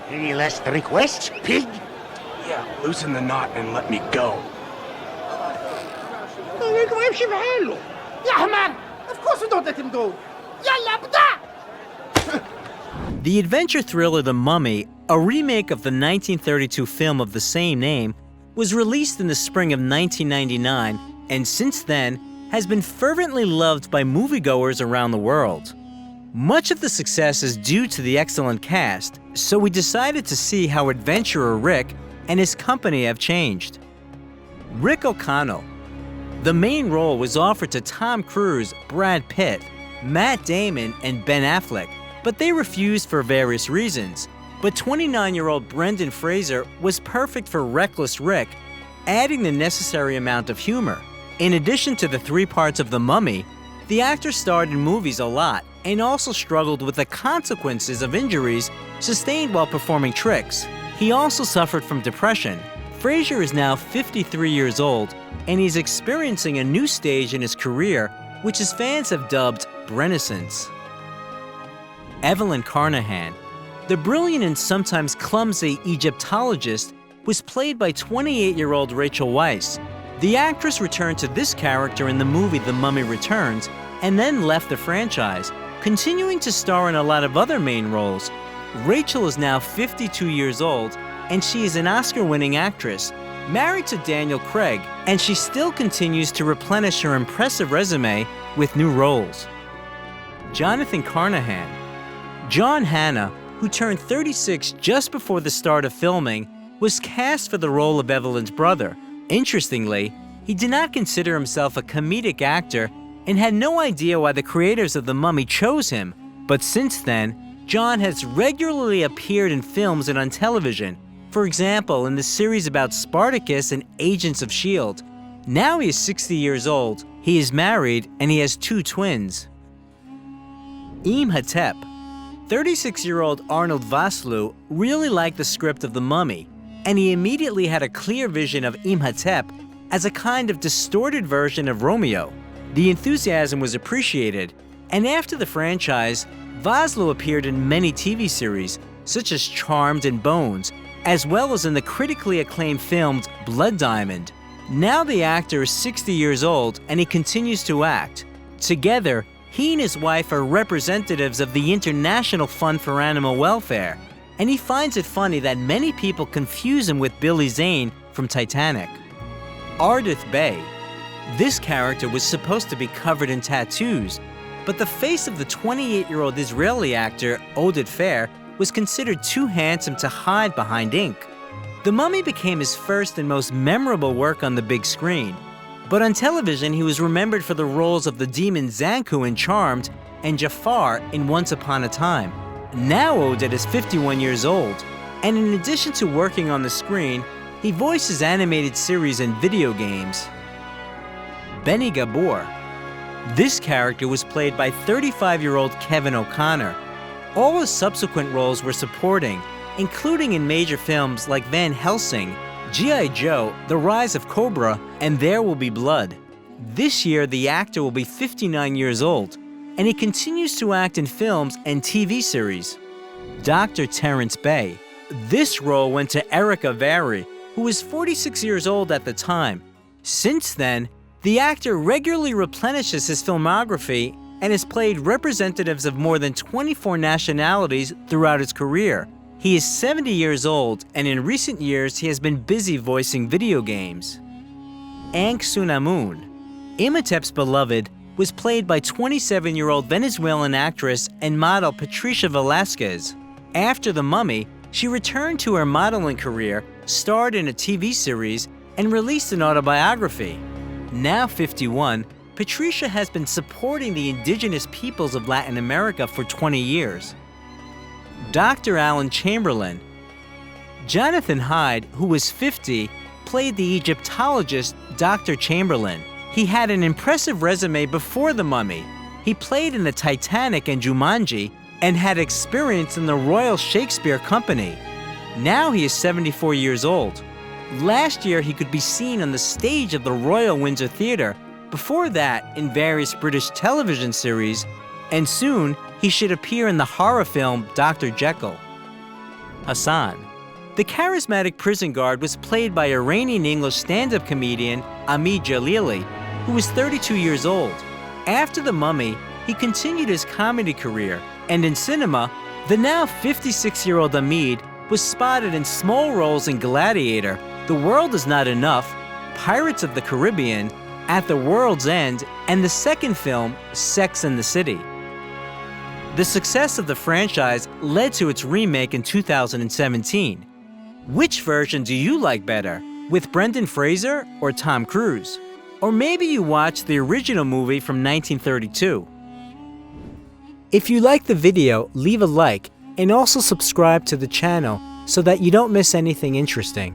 Any last requests, pig? Yeah, loosen the knot and let me go. Yeah, man! Of course we don't let him go! Yalla, bda! The adventure thriller The Mummy, a remake of the 1932 film of the same name, was released in the spring of 1999 and since then has been fervently loved by moviegoers around the world. Much of the success is due to the excellent cast, so we decided to see how adventurer Rick and his company have changed. Rick O'Connell. The main role was offered to Tom Cruise, Brad Pitt, Matt Damon, and Ben Affleck, but they refused for various reasons. But 29-year-old Brendan Fraser was perfect for reckless Rick, adding the necessary amount of humor. In addition to the 3 parts of The Mummy, the actor starred in movies a lot and also struggled with the consequences of injuries sustained while performing tricks. He also suffered from depression. Fraser is now 53 years old, and he's experiencing a new stage in his career, which his fans have dubbed Renaissance. Evelyn Carnahan. The brilliant and sometimes clumsy Egyptologist was played by 28-year-old Rachel Weisz. The actress returned to this character in the movie The Mummy Returns and then left the franchise, continuing to star in a lot of other main roles. Rachel is now 52 years old, and she is an Oscar-winning actress, married to Daniel Craig, and she still continues to replenish her impressive resume with new roles. Jonathan Carnahan. John Hannah, who turned 36 just before the start of filming, was cast for the role of Evelyn's brother. Interestingly, he did not consider himself a comedic actor and had no idea why the creators of The Mummy chose him, but since then, John has regularly appeared in films and on television. For example, in the series about Spartacus and Agents of S.H.I.E.L.D. Now he is 60 years old, he is married, and he has 2 twins. Imhotep. 36-year-old Arnold Vosloo really liked the script of The Mummy, and he immediately had a clear vision of Imhotep as a kind of distorted version of Romeo. The enthusiasm was appreciated, and after the franchise, Vosloo appeared in many TV series, such as Charmed and Bones, as well as in the critically acclaimed filmed Blood Diamond. Now the actor is 60 years old, and he continues to act. Together, he and his wife are representatives of the International Fund for Animal Welfare, and he finds it funny that many people confuse him with Billy Zane from Titanic. Ardith Bey. This character was supposed to be covered in tattoos, but the face of the 28-year-old Israeli actor, Odette Fair, was considered too handsome to hide behind ink. The Mummy became his first and most memorable work on the big screen, but on television he was remembered for the roles of the demon Zanku in Charmed and Jafar in Once Upon a Time. Now Odette is 51 years old, and in addition to working on the screen, he voices animated series and video games. Benny Gabor. This character was played by 35-year-old Kevin O'Connor. All his subsequent roles were supporting, including in major films like Van Helsing, G.I. Joe, The Rise of Cobra, and There Will Be Blood. This year, the actor will be 59 years old, and he continues to act in films and TV series. Dr. Terrence Bay. This role went to Erica Vary, who was 46 years old at the time. Since then, the actor regularly replenishes his filmography and has played representatives of more than 24 nationalities throughout his career. He is 70 years old, and in recent years he has been busy voicing video games. Ankh Sunamun. Imhotep's beloved was played by 27-year-old Venezuelan actress and model Patricia Velasquez. After The Mummy, she returned to her modeling career, starred in a TV series, and released an autobiography. Now 51, Patricia has been supporting the indigenous peoples of Latin America for 20 years. Dr. Alan Chamberlain. Jonathan Hyde, who was 50, played the Egyptologist Dr. Chamberlain. He had an impressive resume before The Mummy. He played in the Titanic and Jumanji and had experience in the Royal Shakespeare Company. Now he is 74 years old. Last year, he could be seen on the stage of the Royal Windsor Theatre. Before that, in various British television series, and soon he should appear in the horror film Dr. Jekyll. Hassan. The charismatic prison guard was played by Iranian English stand-up comedian Ahmed Jalili, who was 32 years old. After The Mummy, he continued his comedy career, and in cinema, the now 56-year-old Ahmed was spotted in small roles in Gladiator, The World Is Not Enough, Pirates of the Caribbean, At the World's End, and the second film, Sex and the City. The success of the franchise led to its remake in 2017. Which version do you like better, with Brendan Fraser or Tom Cruise? Or maybe you watched the original movie from 1932. If you liked the video, leave a like and also subscribe to the channel so that you don't miss anything interesting.